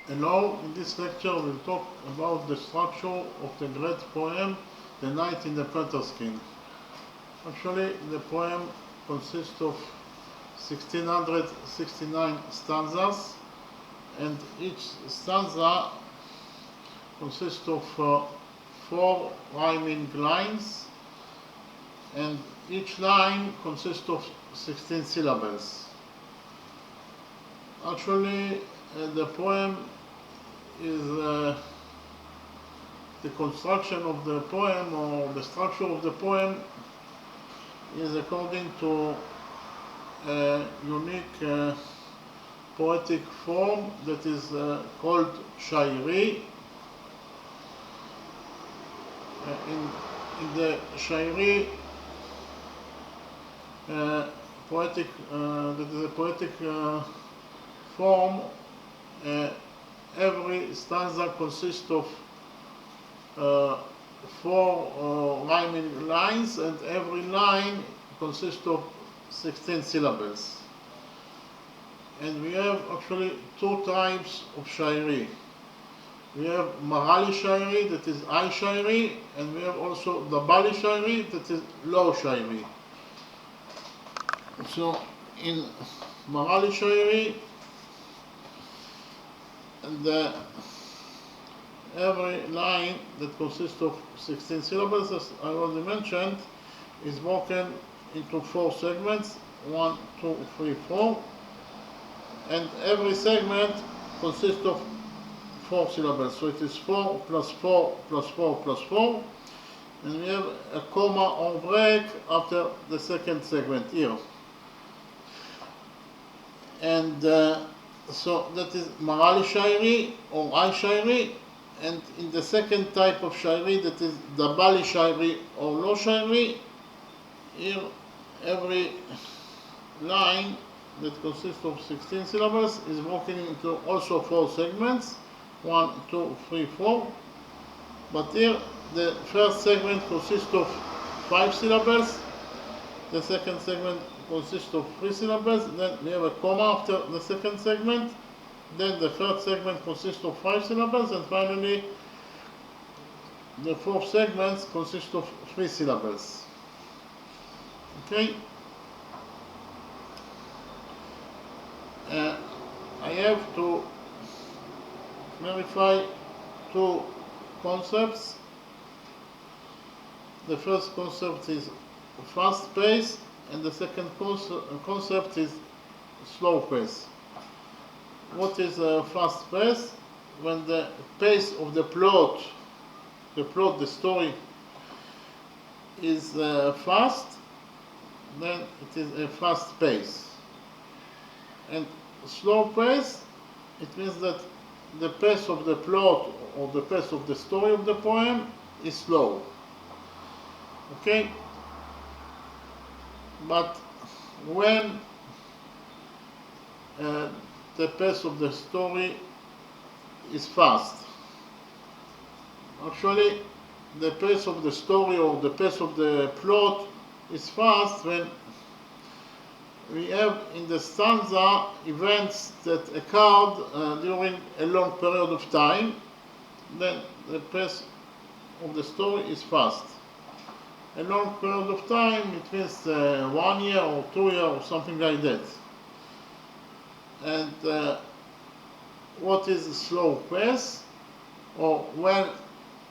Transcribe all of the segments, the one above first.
Hello, in this lecture we'll talk about the structure of the great poem The Night in the Panther Skin. Actually, the poem consists of 1669 stanzas, and each stanza consists of 4 rhyming lines, and each line consists of 16 syllables. Actually, the poem is the construction of the poem, or the structure of the poem, is according to a unique poetic form that is called shairi. In the shairi, poetic that is a poetic form, every stanza consists of 4 rhyming lines, and every line consists of 16 syllables. And we have actually 2 types of shairi. We have marali shairi, that is high shairi, and we have also dabali shairi, that is low shairi. So in marali shairi, every line that consists of 16 syllables, as I already mentioned, is broken into 4 segments, 1, 2, 3, 4, and every segment consists of 4 syllables. So it is 4 plus 4 plus 4 plus 4, and we have a comma or break after the second segment here. And so that is marali shairi or high shairi. And in the second type of shairi, that is dabali shairi or low shairi, here every line that consists of 16 syllables is broken into also 4 segments, 1, 2, 3, 4. But here the first segment consists of 5 syllables, the second segment consists of 3 syllables, then we have a comma after the second segment, then the third segment consists of 5 syllables, and finally the 4th segment consists of 3 syllables. Okay? I have to clarify 2 concepts. The first concept is fast pace, and the second concept is slow pace. What is a fast pace? When the pace of the plot, the story, is fast, then it is a fast pace. And slow pace, it means that the pace of the plot or the pace of the story of the poem is slow. Okay? But when the pace of the story is fast, actually the pace of the story or the pace of the plot is fast when we have in the stanza events that occurred during a long period of time, then the pace of the story is fast. A long period of time, it means 1 year or 2 years or something like that. And what is slow pace? Or when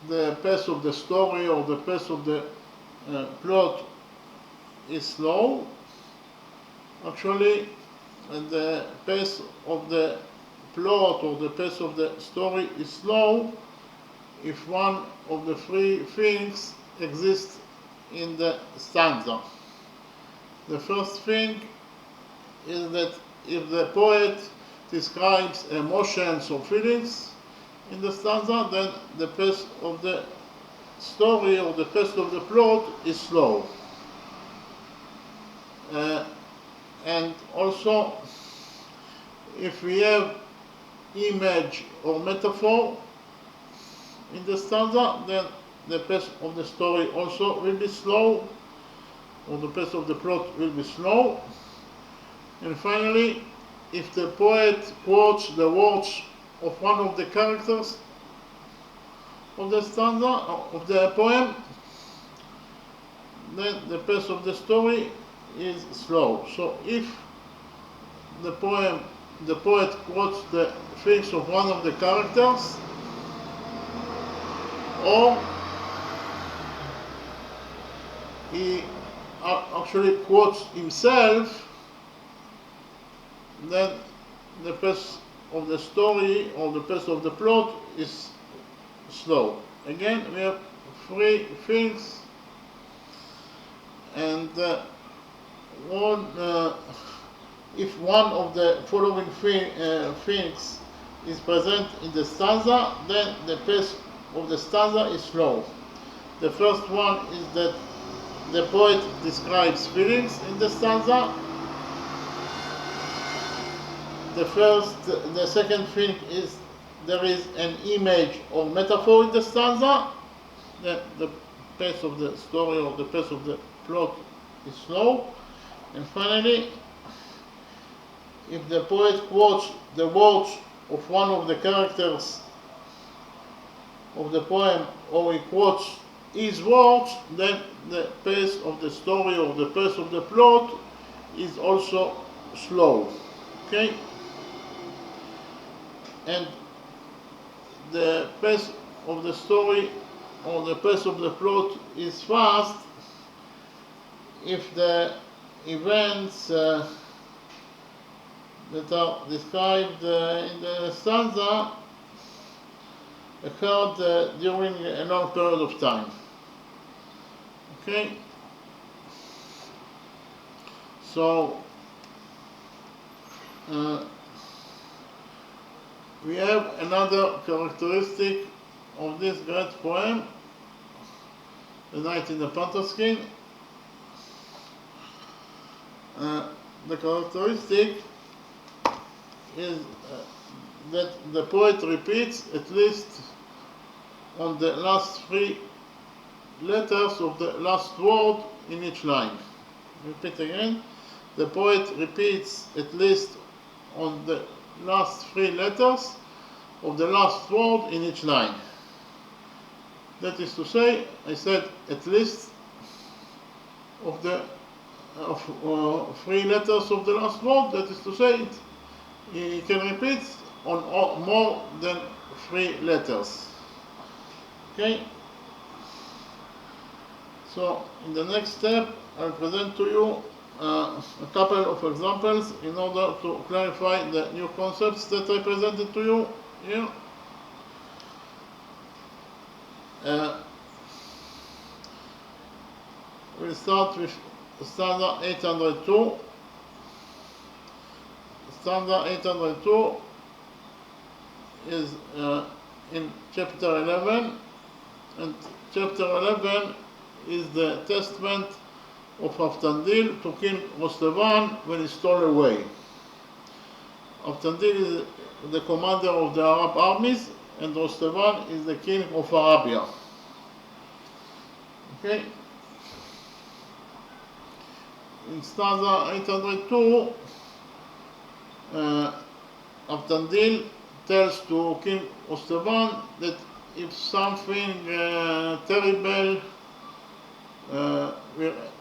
the pace of the story or the pace of the plot is slow, actually the pace of the plot or the pace of the story is slow if one of the 3 things exists in the stanza. The first thing is that if the poet describes emotions or feelings in the stanza, then the pace of the story or the pace of the plot is slow. And also, if we have image or metaphor in the stanza, then the pace of the story also will be slow, or the pace of the plot will be slow. And finally, if the poet quotes the words of one of the characters of the stanza, of the poem, then the pace of the story is slow. So if the poet quotes the things of one of the characters, or he actually quotes himself, then the pace of the story or the pace of the plot is slow. Again, we have three things, and if one of the following things is present in the stanza, then the pace of the stanza is slow. The first one is that the poet describes feelings in the stanza. The second thing is there is an image or metaphor in the stanza. The pace of the story or the pace of the plot is slow. And finally, if the poet quotes the words of one of the characters of the poem, or he quotes his words, then the pace of the story or the pace of the plot is also slow. Okay? And the pace of the story or the pace of the plot is fast if the events that are described in the stanza occurred during a long period of time. Okay? So we have another characteristic of this great poem, The Night in the Panther Skin. The characteristic is that the poet repeats at least on the last three letters of the last word in each line. Repeat again. The poet repeats at least on the last three letters of the last word in each line. That is to say, I said at least of the three letters of the last word. That is to say, he can repeat on more than three letters. Okay? So in the next step, I'll present to you a couple of examples in order to clarify the new concepts that I presented to you here. We'll start with stanza 802. Stanza 802 is in chapter 11, and chapter 11 is the testament of Aftandil to King Rostevan when he stole away. Aftandil is the commander of the Arab armies, and Rostevan is the king of Arabia. Okay? In stanza 802, Aftandil tells to King Rostevan that if something terrible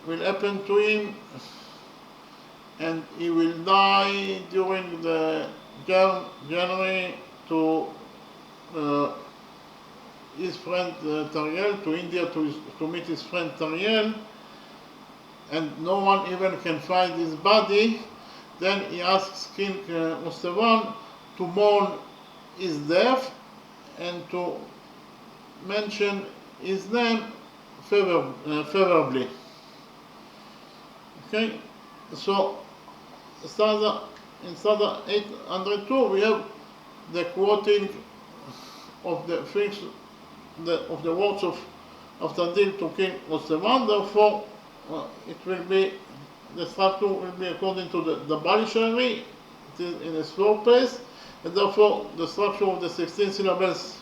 will happen to him, and he will die during the journey to his friend Tariel, to India to meet his friend Tariel, and no one even can find his body, then he asks King Rostevan to mourn his death and to mention his name favorably. Okay, so in stanza 802 we have the quoting of the things, of the words of Aftandil to King Rostevan. Therefore, it will be, the structure will be according to the Bali Shairi. It is in a slow pace, and therefore the structure of the 16 syllables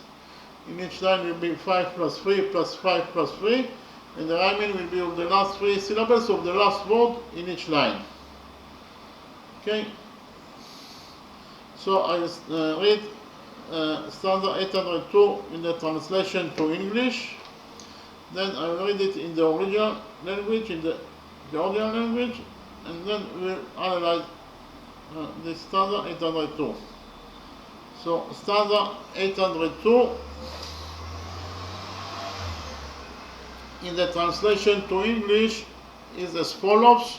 in each line will be 5 plus 3 plus 5 plus 3, and the rhyming will be of the last three syllables of the last word in each line. Okay? So I read stanza 802 in the translation to English. Then I will read it in the original language, in the Georgian language, and then we'll analyze this stanza 802. So stanza 802 in the translation to English is as follows: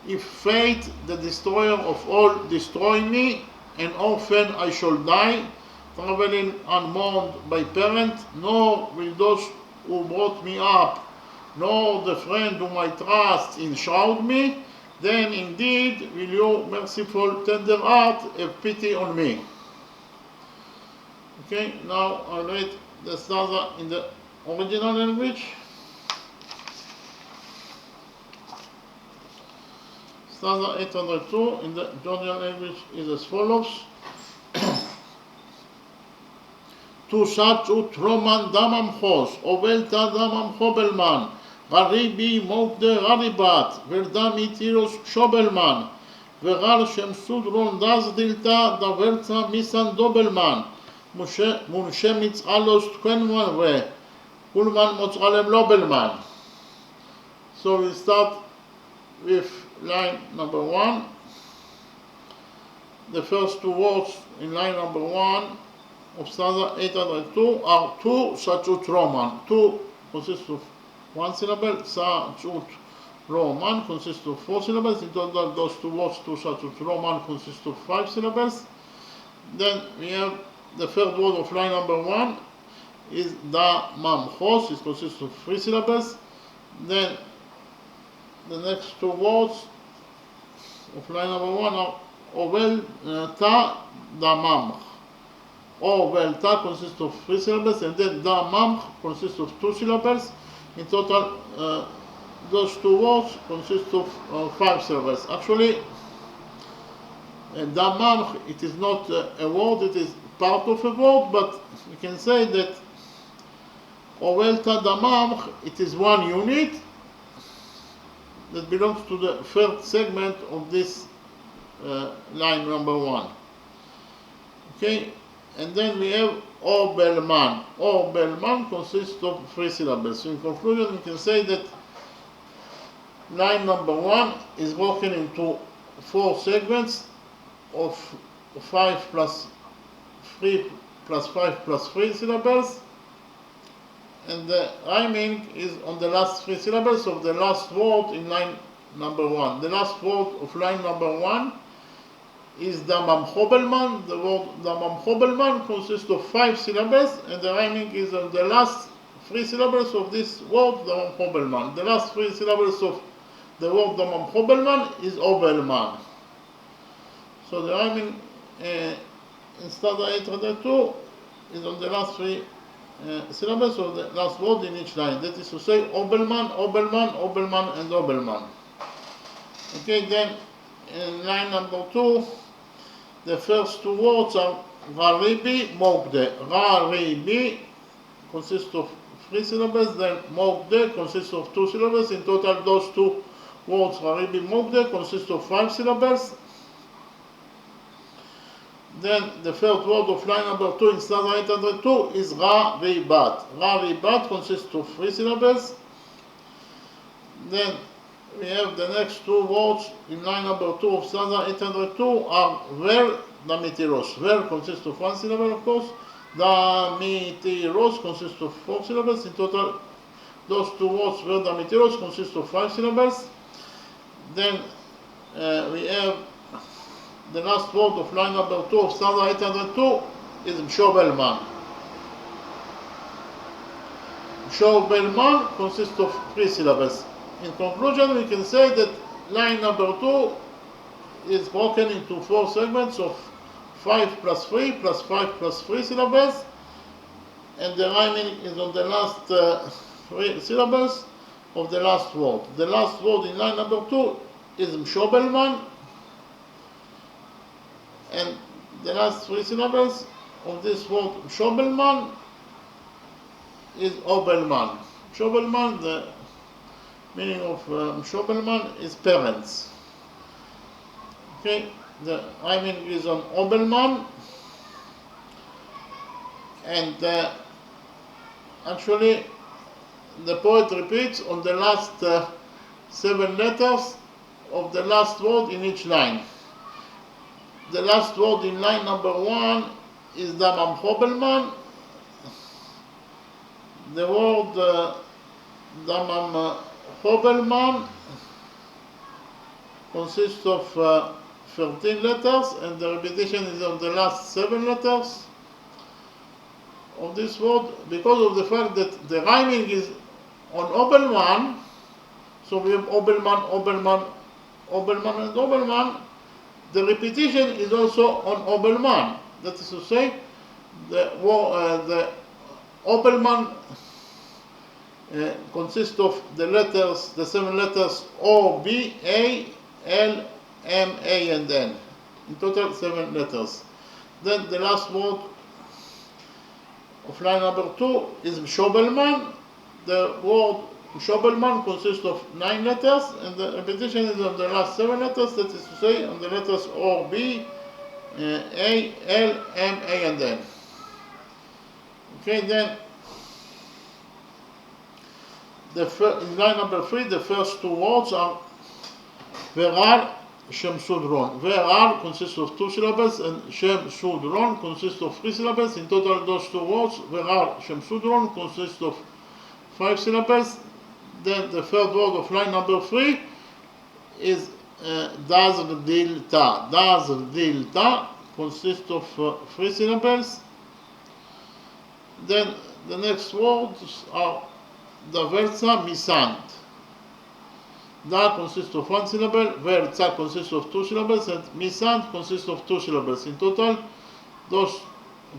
If fate, the destroyer of all, destroy me, an orphan I shall die, traveling unmourned by parent, nor will those who brought me up, nor the friend whom I trust enshroud me, then indeed will your merciful tender heart have pity on me. Okay, now I'll read the stanza in the original language. Stanza 802 in the Georgian language is as follows: Tu sachut roman damam chos, ovelta damam chobelman, garibi mokde garibat, verdami tiros shobelman, vegar shem sudron das dilta da verza misan dobelman, munshe mitzalos tkenman ve, kulman motzalem lobelman. So we start with line number 1. The first two words in line number 1 of stanza 802 are tu sachut roman. Tu consists of one syllable, sachut roman consists of 4 syllables. In total, those two words, tu sachut roman, consist of 5 syllables. Then we have the third word of line number 1 is da mamchos. It consists of 3 syllables. Then the next two words of line number 1 are ovel ta da mamch. Ovel ta consists of 3 syllables, and then da mamch consists of 2 syllables. In total, those two words consist of 5 syllables. Actually, da mamch, it is not a word, it is part of a word, but we can say that ovel ta da mamch, it is one unit that belongs to the third segment of this line number 1. Okay, and then we have Obelman. Obelman consists of 3 syllables. So in conclusion, we can say that line number 1 is broken into 4 segments of 5 plus 3 plus 5 plus 3 syllables. And the rhyming is on the last 3 syllables of the last word in line number 1. The last word of line number 1 is damam chobelman. The word damam chobelman consists of 5 syllables, and the rhyming is on the last 3 syllables of this word damam chobelman. The last 3 syllables of the word damam chobelman is obelman. So the rhyming in stanza 802 is on the last 3 syllables of the last word in each line. That is to say, Obelman, Obelman, Obelman, and Obelman. Okay, then in line number 2, the first 2 words are Garibi, Mokde. Garibi consists of 3 syllables, then Mokde consists of 2 syllables. In total, those 2 words, Garibi, Mokde, consist of 5 syllables. Then the third word of line number 2 in stanza 802 is Ra-Ribat. Ra-Ribat consists of 3 syllables. Then we have the next 2 words in line number 2 of stanza 802 are Ver, Damitiros. Ver consists of 1 syllable, of course. Damitiros consists of 4 syllables. In total, those 2 words, Ver, Damitiros, consist of 5 syllables. Then we have the last word of line number 2 of stanza 802 is Mshobelman. Mshobelman consists of 3 syllables. In conclusion, we can say that line number 2 is broken into 4 segments of 5 plus 3 plus 5 plus 3 syllables, and the rhyming is on the last 3 syllables of the last word. The last word in line number 2 is Mshobelman, and the last 3 syllables of this word Mshobelman is Obelman. Mshobelman, the meaning of Mshobelman is parents. Okay, the rhyming is on Obelman, And actually the poet repeats on the last 7 letters of the last word in each line. The last word in line number 1 is Damam Hobelman. The word Damam Hobelman consists of 13 letters, and the repetition is on the last 7 letters of this word. Because of the fact that the rhyming is on Obelman, so we have Obelman, Obelman, Obelman, and Obelman. The repetition is also on Obelman. That is to say, the Obelman consists of the letters, the 7 letters O, B, A, L, M, A, and N. In total, 7 letters. Then the last word of line number 2 is Shobelman. The word Shobelman consists of 9 letters, and the repetition is on the last 7 letters, that is to say, on the letters O, B, A, L, M, A, and N. Okay, then in line number 3, the first 2 words are Verar, Shem, Sud, Ron. Verar consists of 2 syllables, and Shem, Sud, Ron consists of 3 syllables. In total, those 2 words, Verar, Shem, Sud, Ron, consist of 5 syllables. Then the third word of line number 3 is Dazr, Dil, Ta. Dazr, Dil, Ta consists of 3 syllables. Then the next words are Daverza, Misant. Da consists of 1 syllable, Verza consists of 2 syllables, and Misant consists of 2 syllables. In total, those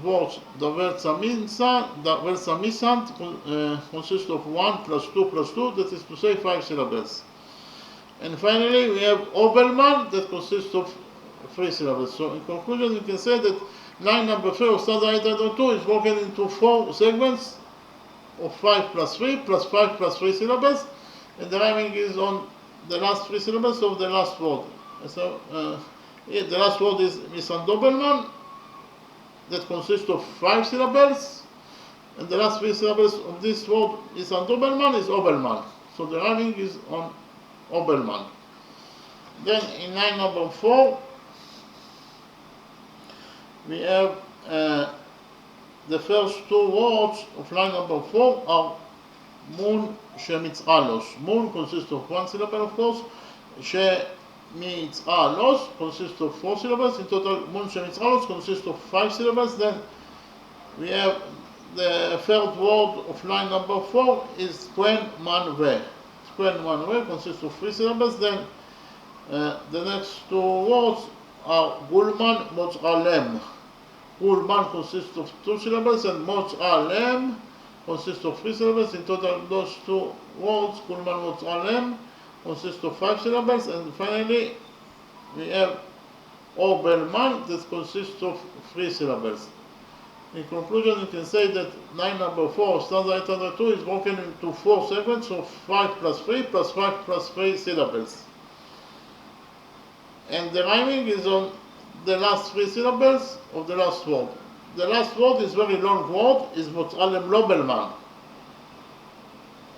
words, Daverza, Misant, consist of 1 plus 2 plus 2, that is to say 5 syllables. And finally, we have Obelman, that consists of 3 syllables. So in conclusion, you can say that line number 3 of stanza 802 is broken into 4 segments of 5 plus 3 plus 5 plus 3 syllables, and the rhyming is on the last 3 syllables of the last word. So the last word is Misandobelman, that consists of 5 syllables, and the last 3 syllables of this word Misandobelman is Obelman. So the rhyming is on Obelman. Then in line number 4, we have the first 2 words of line number 4 are Mun, Shemitzralos. Mun consists of 1 syllable, of course. Shemitzralos consists of 4 syllables. In total, Mun, Shemitzralos consists of 5 syllables. Then we have the third word of line number 4 is Quen, Man, Ve. Quen, Man, Ve consists of 3 syllables. Then the next 2 words are Gulman, Motzalem. Gulman consists of 2 syllables, and Motzalem consists of 3 syllables. In total, those 2 words, Gulman, Motzalem, consist of 5 syllables. And finally, we have Obelman, that consists of 3 syllables. In conclusion, you can say that line number 4 of stanza 802 is broken into 4 segments of 5 plus 3 plus 5 plus 3 syllables. And the rhyming is on the last 3 syllables of the last word. The last word is very long word, is Motzalem Lobelman.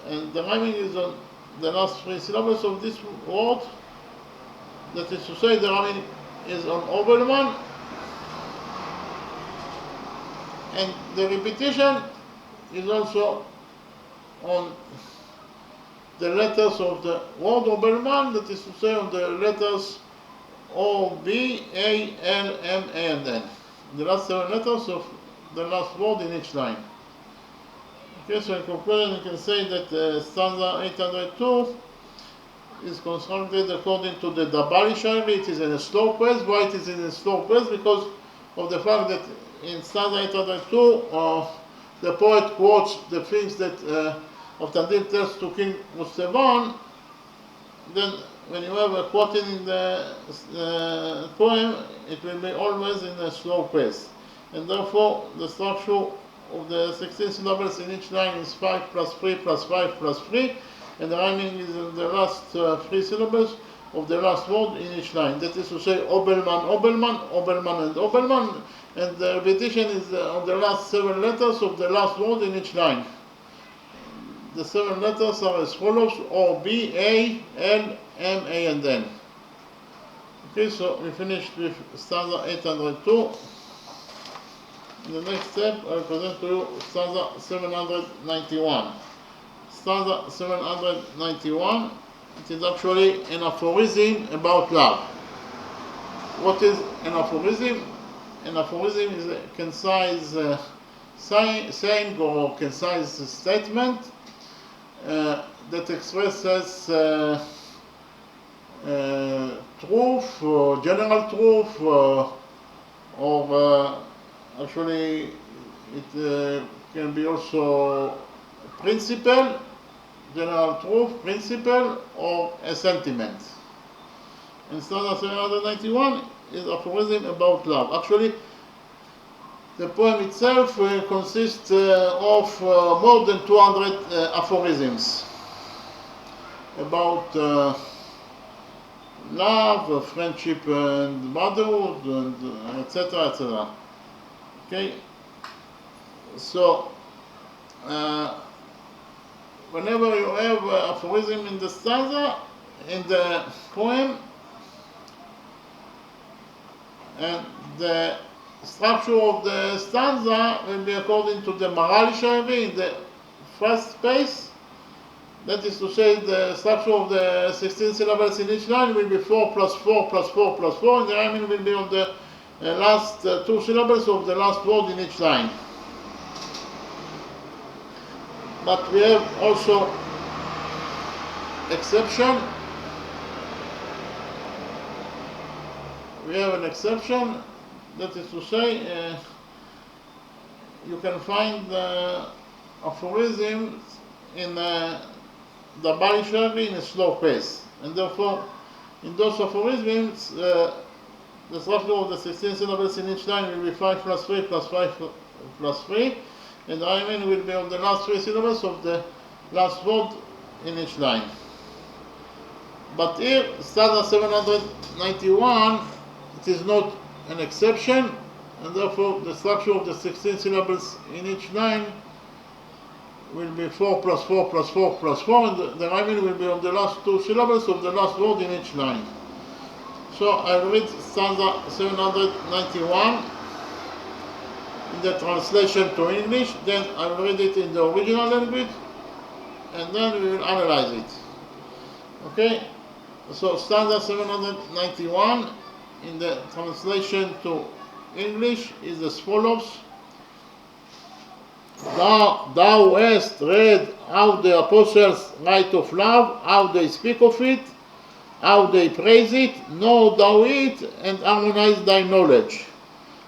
And the rhyming is on the last 3 syllables of this word. That is to say, the rhyming is on Obelman. And the repetition is also on the letters of the word Obelman, that is to say, on the letters O, B, A, L, M, A, and N. The last 7 letters of the last word in each line. Okay, so in conclusion, you can say that stanza 802 is constructed according to the Dabali Shairi. It is in a slow pace. Why it is in a slow pace? Because of the fact that in stanza 802, the poet quotes the things that of Tandil tells to King Mustevan. Then when you have a quoting in the poem, it will be always in a slow pace. And therefore, the structure of the 16 syllables in each line is 5 plus 3 plus 5 plus 3, and the rhyming is in the last 3 syllables of the last word in each line. That is to say, Obelman, Obelman, Obelman, and Obelman, and the repetition is on the last 7 letters of the last word in each line. The 7 letters are as follows: O, B, A, L, M, A, and N. Okay, so we finished with stanza 802. In the next step, I will present to you stanza 791. Stanza 791, it is actually an aphorism about love. What is an aphorism? An aphorism is a concise saying or concise statement that expresses truth, or general truth, or actually it can be also principle, general truth, principle, or a sentiment. And stanza 791 is aphorism about love. Actually, the poem itself consists of more than 200 aphorisms about love, friendship, and brotherhood, and etc., etc. Okay, so whenever you have aphorism in the stanza, in the poem, and the structure of the stanza will be according to the Maral Shairi in the first space. That is to say, the structure of the 16 syllables in each line will be 4 plus 4 plus 4 plus 4, and the rhyming will be on the last 2 syllables of the last word in each line. But we have also exception. We have an exception, that is to say, you can find aphorisms in the Bali Shairi in a slow pace, and therefore in those aphorisms the structure of the 16 syllables in each line will be 5 plus 3 plus 5 plus 3, and the rhyming will be on the last 3 syllables of the last word in each line. But here, stanza 791, it is not an exception, and therefore the structure of the 16 syllables in each line will be 4 plus 4 plus 4 plus 4, and the rhyming will be on the last 2 syllables of the last word in each line. So I will read stanza 791 in the translation to English, then I will read it in the original language, and then we will analyze it. Okay? So stanza 791 in the translation to English is as follows. Thou hast read how the apostles write of love, how they speak of it, how they praise it. Know thou it, and harmonize thy knowledge.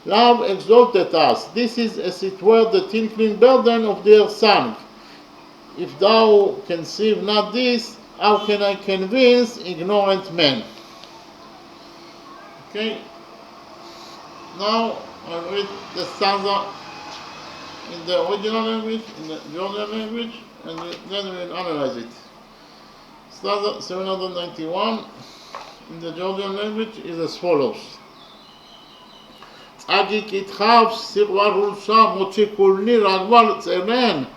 Love exalteth us. This is as it were the tinkling burden of their song. If thou conceive not this, how can I convince ignorant men? Okay, now I'll read the stanza in the original language, in the Georgian language, and then we will analyze it. Stanza 791 in the Georgian language is as follows. Agi kitchav sirwa rulsa mochi kulni ragwal tzeren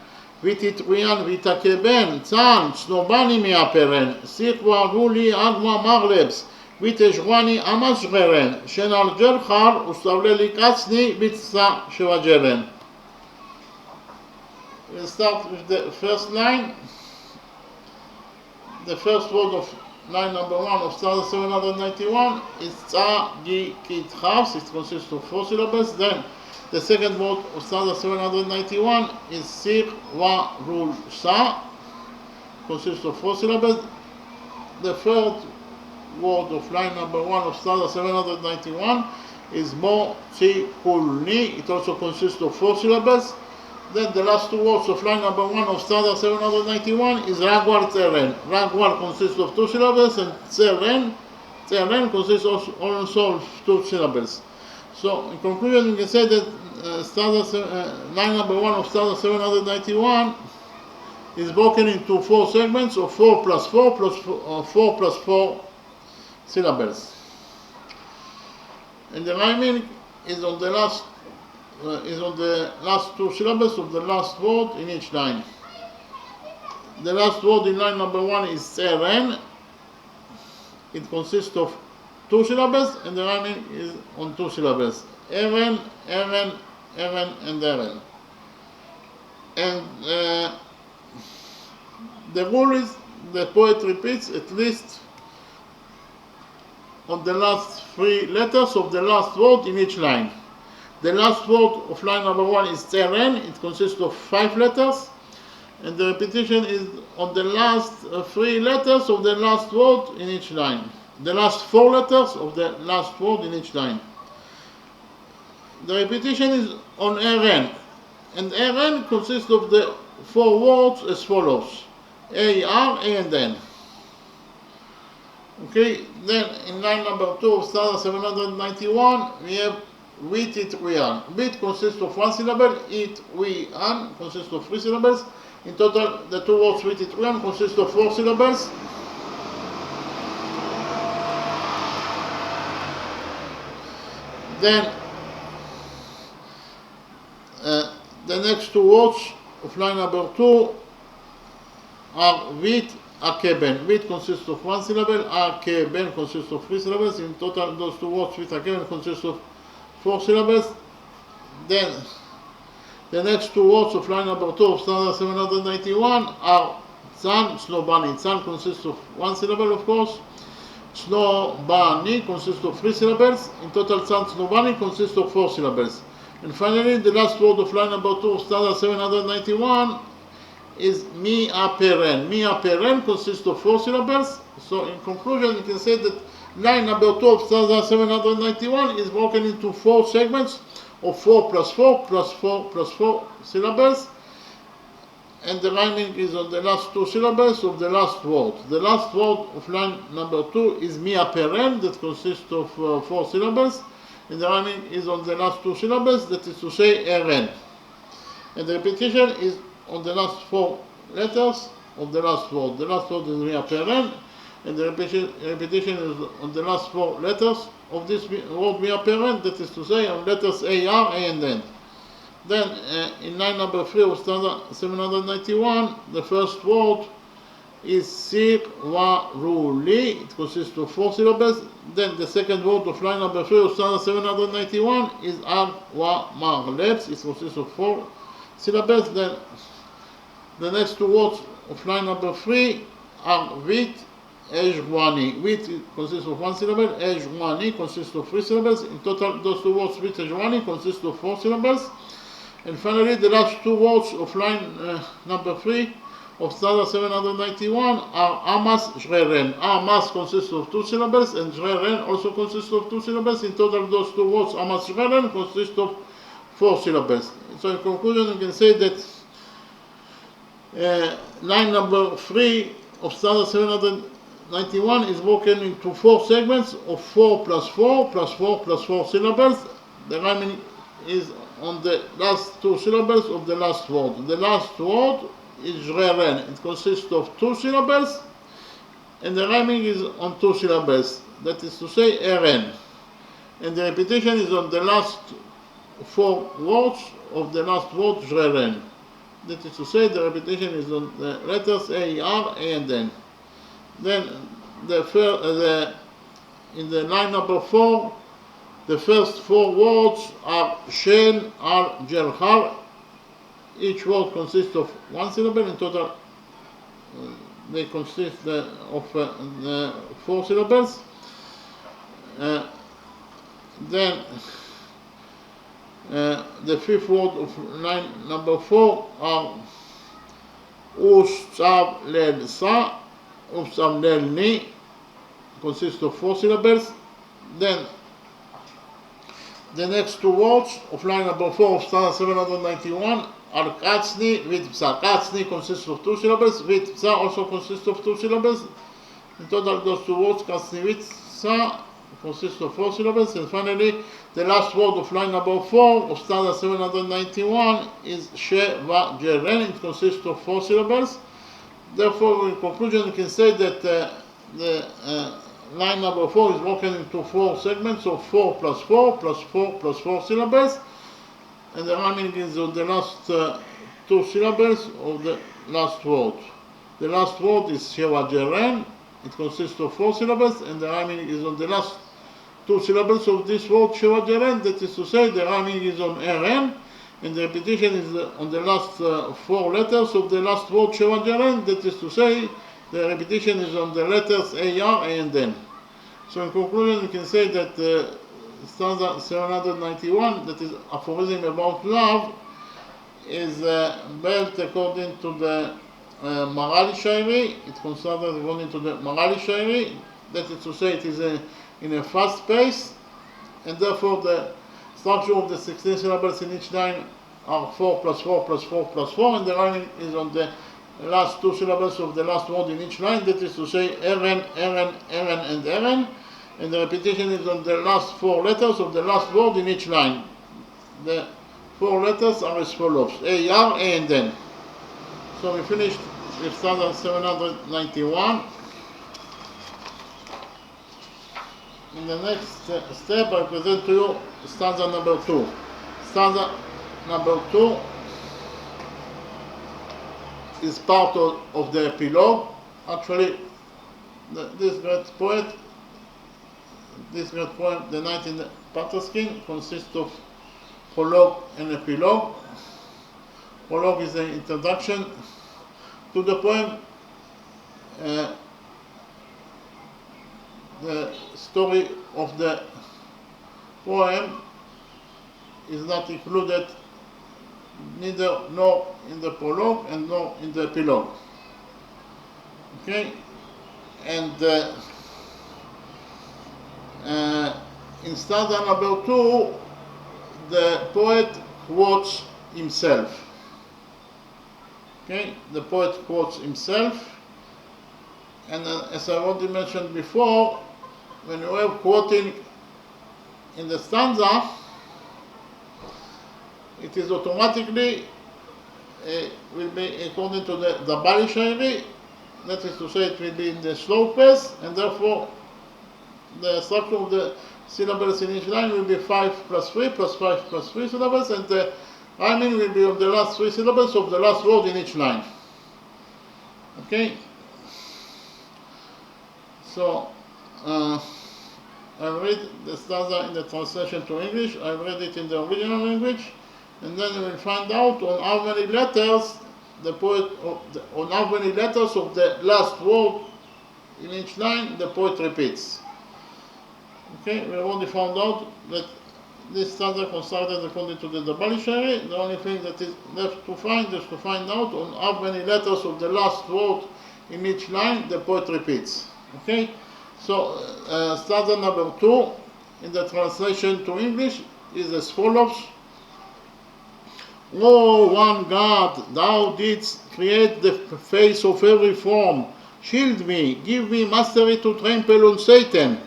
vititruyan vitakeben tzan snobani miaperen sirwa ruli agma maglebs viteshwani amashgeren shenar jerchar ustavleli katsni bitsa shevajeren. We'll start with the first line. The first word of line number 1 of stanza 791 is Tzagi Kitchas. It consists of 4 syllables. Then the second word of stanza 791 is Sir Wa Rul Sa. Consists of 4 syllables. The third word of line number 1 of stanza 791 is Mo Tzi Kulni. It also consists of 4 syllables. Then the last 2 words of line number 1 of stanza 791 is Ragwar Tzeren. Ragwar consists of 2 syllables, and Tzeren consists also of 2 syllables. So in conclusion, we can say that line number 1 of stanza 791 is broken into 4 segments of 4 plus 4 plus 4 plus 4 syllables. And the rhyming is on the last two syllables of the last word in each line. The last word in line number 1 is seren. It consists of 2 syllables, and the rhyming is on 2 syllables. Eren, eren, eren, and eren. And the rule is the poet repeats at least on the last 3 letters of the last word in each line. The last word of line number 1 is seren. It consists of 5 letters, and the repetition is on the last 3 letters of the last word in each line. The last 4 letters of the last word in each line. The repetition is on eren, and eren consists of the 4 words as follows: A, R, A, and N. Okay, then in line number 2 of stanza 791, we have wheat, it, we, an. Wheat consists of 1 syllable, it, we, an consists of 3 syllables. In total, the 2 words wheat, it, we, an consist of 4 syllables. Then the next 2 words of line number 2 are wheat, akeben. Wheat consists of 1 syllable, akeben consists of 3 syllables. In total, those 2 words, wheat, akeben, consist of 4 syllables. Then the next 2 words of line number 2 of stanza 791 are tzan, snobani. Tzan consists of 1 syllable, of course. Snobani consists of 3 syllables. In total, tzan, snobani consists of 4 syllables. And finally, the last word of line number 2 of stanza 791 is mi aperen. Mi aperen consists of 4 syllables. So in conclusion, you can say that line number 2 of stanza 791 is broken into 4 segments of 4 plus 4 plus 4 plus 4 syllables, and the rhyming is on the last 2 syllables of the last word. The last word of line number 2 is mi aperen, that consists of 4 syllables, and the rhyming is on the last 2 syllables, that is to say eren. And the repetition is on the last 4 letters of the last word. The last word is mi aperen, and the repetition is on the last 4 letters of this word mi aperen, that is to say on letters A, R, A, and N. Then in line number 3 of stanza 791, the first word is sirwaruli. It consists of 4 syllables. Then the second word of line number 3 of stanza 791 is agwamarlebs. It consists of 4 syllables. Then the next 2 words of line number 3 are wheat, ejwani. Wheat consists of 1 syllable, ejwani consists of 3 syllables. In total, those 2 words, wheat, ejwani, consist of 4 syllables. And finally, the last 2 words of line number 3 of stanza 791 are amas, jreren. Amas consists of 2 syllables, and jreren also consists of 2 syllables. In total, those 2 words, amas, jreren, consist of 4 syllables. So in conclusion, you can say that line number 3 of stanza 791 is broken into 4 segments of 4 plus 4 plus 4 plus 4 syllables. The rhyming is on the last 2 syllables of the last word. The last word is jreren. It consists of 2 syllables, and the rhyming is on 2 syllables. That is to say, eren. And the repetition is on the last 4 words of the last word, jreren. That is to say, the repetition is on the letters A, R, A, and N. Then in the line number 4, the first 4 words are shen, al, jerhar. Each word consists of 1 syllable. In total, they consist of 4 syllables. Then the 5th word of line number 4 are ustav lel sa, ustav lel ni, consists of 4 syllables. Then the next 2 words of line number 4 of stanza 791 are katsni with psa. Katsni consists of 2 syllables, with psa also consists of 2 syllables. In total, those 2 words, katsni with psa, consists of 4 syllables. And finally, the last word of line number 4 of stanza 791 is sheva jeren. It consists of 4 syllables. Therefore, in conclusion, you can say that the line number 4 is broken into 4 segments of 4 plus 4 plus 4 plus 4 syllables, and the rhyming is on the last 2 syllables of the last word. The last word is Shewajeren. It consists of 4 syllables, and the rhyming is on the last 2 syllables of this word Shewajeren. That is to say, the rhyming is on Eren, and the repetition is on the last 4 letters of the last word Shewajeren. That is to say, the repetition is on the letters A, R, A, and N. So in conclusion, we can say that stanza 791, that is aphorism about love, is built according to the Marali Shairi. It's considered according to the Marali Shairi. That is to say, it is in a fast pace, and therefore the structure of the 16 syllables in each line are 4 plus 4 plus 4 plus 4, and the rhyming is on the last 2 syllables of the last word in each line. That is to say, Eren, Eren, Eren, and Eren, and the repetition is on the last 4 letters of the last word in each line. The 4 letters are as follows: A, R, A, and N. So we finished with stanza 791. In the next step, I present to you stanza number 2. Stanza number 2 is part of the epilogue. Actually, this great poem, The Night in the Panther Skin, consists of prologue and epilogue. Prologue is an introduction to the poem. The story of the poem is not included neither nor in the prologue and nor in the epilogue. Okay, and in stanza number 2, the poet quotes himself. Okay, the poet quotes himself, and as I already mentioned before, when you have quoting in the stanza, it is automatically will be according to the Dabali Shairi. That is to say, it will be in the slow pace, and therefore the structure of the syllables in each line will be 5 plus 3 plus 5 plus 3 syllables, and the rhyming will be of the last 3 syllables of the last word in each line. Okay? So, I read the stanza in the translation to English, I read it in the original language, and then we will find out on how many letters the poet, on how many letters of the last word in each line the poet repeats. Okay, we have already found out that this stanza considered according to the Dabali Shairi. The only thing that is left to find is to find out on how many letters of the last word in each line the poet repeats. Okay, so stanza number 2 in the translation to English is as follows: O one God, thou didst create the face of every form. Shield me, give me mastery to trample on Satan.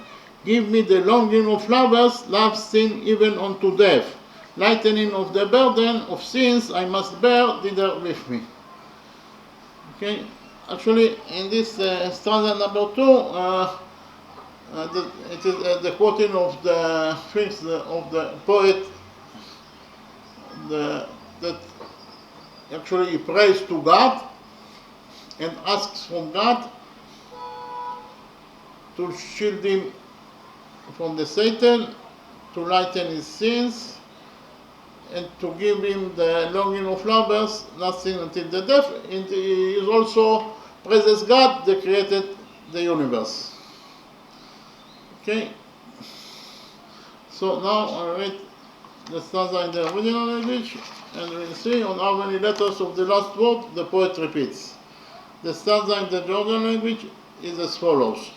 Give me the longing of lovers, lasting even unto death. Lightening of the burden of sins I must bear thither with me. Okay, actually in this stanza number 2, it is the quoting of the things of the poet that actually he prays to God and asks from God to shield him from the Satan, to lighten his sins, and to give him the longing of lovers, lasting until the death. And he is also praises God that created the universe. Okay, so now I read the stanza in the original language, and we'll see on how many letters of the last word the poet repeats. The stanza in the Georgian language is as follows: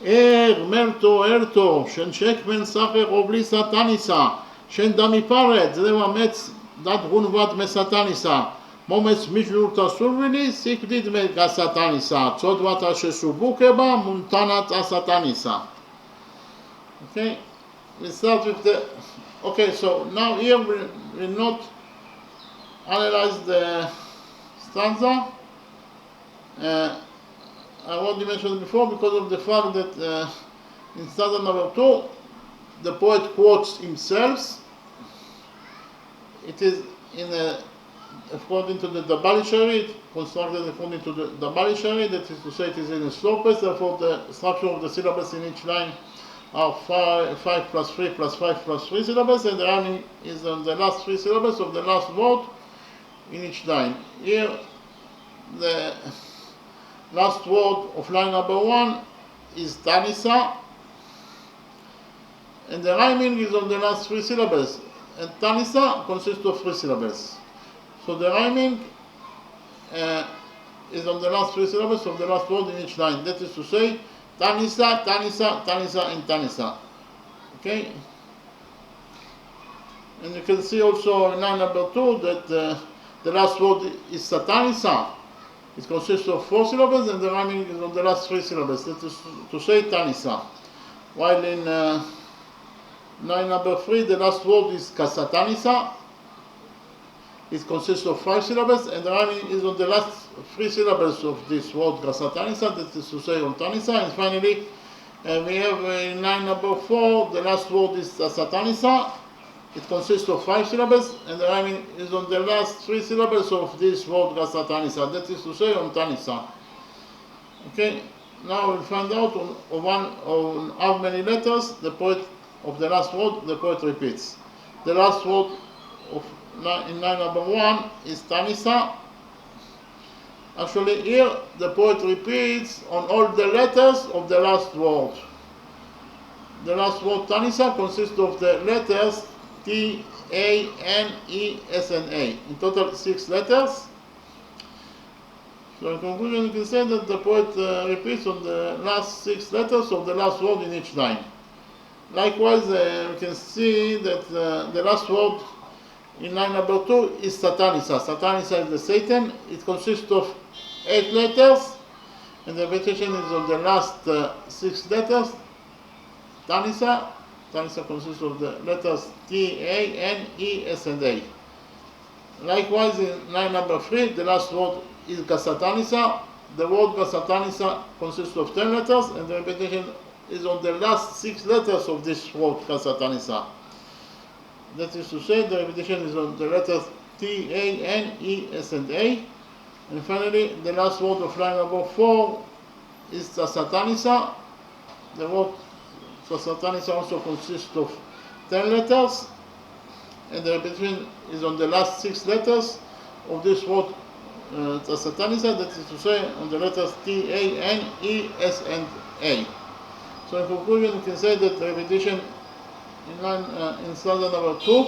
Merto, Erto, Shenshek men sacher obli satanisa, Shendami paret, zeva metz dat hunvad me satanisa, Momets mijlurta survili, sikdid me ga satanisa, Tzodvata shesubukeba, muntanat a satanisa. Okay, we start with the. Okay, so now here we will not analyze the stanza. I already mentioned before, because of the fact that In stanza number 2, the poet quotes himself. It is according to the Dabali Shari, constructed according to the Dabali Shari, that is to say it is in a slopes, therefore the structure of the syllables in each line are 5 plus 3 plus 5 plus 3 syllables, and the rhyming is on the last 3 syllables of the last word in each line. Here, the last word of line number 1 is Tanisa, and the rhyming is on the last 3 syllables, and Tanisa consists of 3 syllables. So the rhyming is on the last 3 syllables of the last word in each line. That is to say, Tanisa, Tanisa, Tanisa, and Tanisa. Okay? And you can see also in line number 2 that the last word is Satanisa. It consists of 4 syllables, and the rhyming is on the last 3 syllables. That is to say, Tanisa. While in line number 3, the last word is Kasatanisa. It consists of 5 syllables, and the rhyming is on the last 3 syllables of this word Kasatanisa, that is to say, on Tanisa. And finally, we have in line number 4, the last word is Satanisa. It consists of 5 syllables, and the rhyming is on the last 3 syllables of this word Kasatanisa, that is to say, on Tanisa. Okay, now we'll find out on how many letters the poet of the last word the poet repeats. The last word in line number 1 is Tanisa. Actually, here the poet repeats on all the letters of the last word. The last word Tanisa consists of the letters T, A, N, E, S, and A. In total, 6 letters. So in conclusion, you can say that the poet repeats on the last 6 letters of the last word in each line. Likewise, you can see that the last word in line number 2 is Satanisa. Satanisa is the Satan. It consists of 8 letters, and the repetition is on the last 6 letters. Tanisa. Tanisa consists of the letters T, A, N, E, S, and A. Likewise, in line number 3, the last word is Gasatanisa. The word Gasatanisa consists of 10 letters, and the repetition is on the last 6 letters of this word Gasatanisa. That is to say, the repetition is on the letters T, A, N, E, S, and A. And finally, the last word of line number 4 is Satanisa. The word Satanisa also consists of 10 letters, and the repetition is on the last 6 letters of this word Satanisa, that is to say, on the letters T, A, N, E, S, and A. So in conclusion, you can say that the repetition in stanza number 2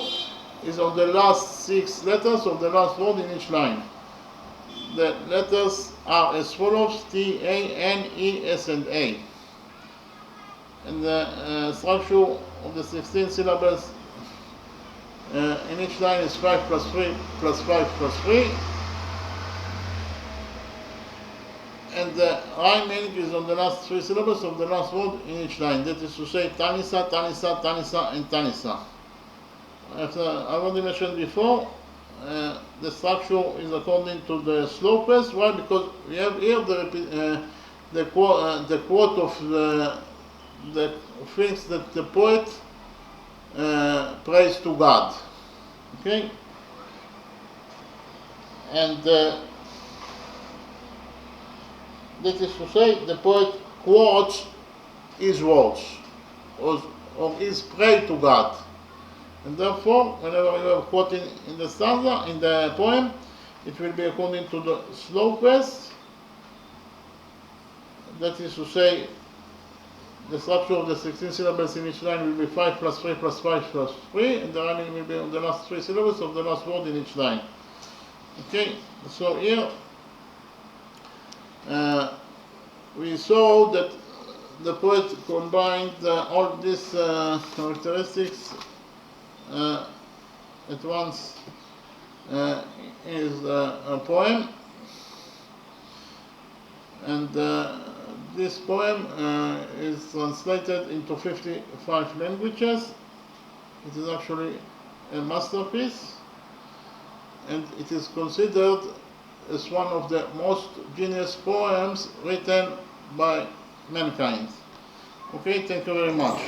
is on the last 6 letters of the last word in each line. The letters are as follows: T, A, N, E, S, and A. And the structure of the 16 syllables in each line is 5 plus 3 plus 5 plus 3. And the rhyming is on the last 3 syllables of the last word in each line. That is to say, Tanisa, Tanisa, Tanisa, and Tanisa. As I already mentioned before, the structure is according to the slopes. Why? Because we have here the quote of the things that the poet prays to God. Okay? And that is to say, the poet quotes his words or his prayer to God. And therefore, whenever you are quoting in the stanza, in the poem, it will be according to the slopes. That is to say, the structure of the 16 syllables in each line will be 5 plus 3 plus 5 plus 3, and the rhyming will be on the last 3 syllables of the last word in each line. Okay, so here we saw that the poet combined all these characteristics at once in a poem, and this poem is translated into 55 languages. It is actually a masterpiece, and it is considered as one of the most genius poems written by mankind. Okay, thank you very much.